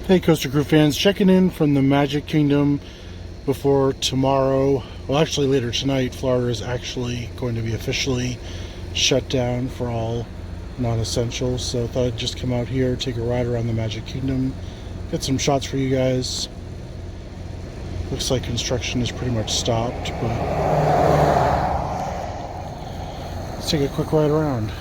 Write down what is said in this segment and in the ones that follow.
Hey Coaster Crew fans, checking in from the Magic Kingdom before tomorrow. Well, actually later tonight, Florida is actually going to be officially shut down for all non-essentials. So I thought I'd just come out here, take a ride around the Magic Kingdom, get some shots for you guys. Looks like construction is pretty much stopped, but let's take a quick ride around.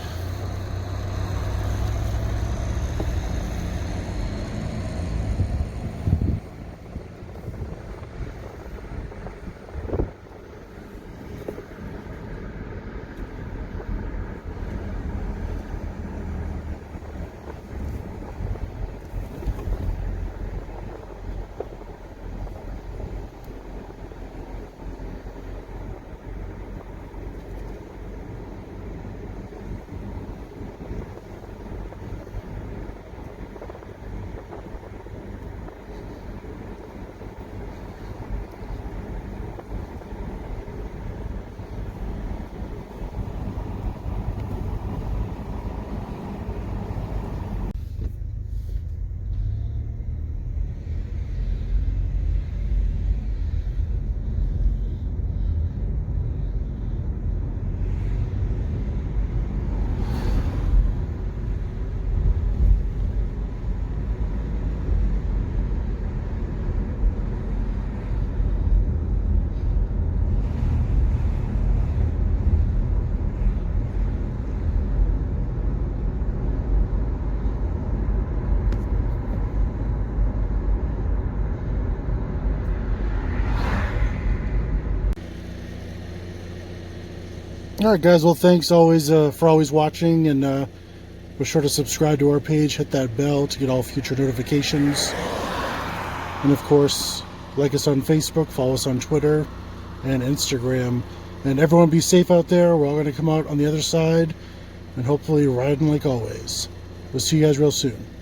Alright guys, well thanks always for always watching, and be sure to subscribe to our page, hit that bell to get all future notifications, and of course like us on Facebook, follow us on Twitter and Instagram, and everyone be safe out there. We're all going to come out on the other side and hopefully riding like always. We'll see you guys real soon.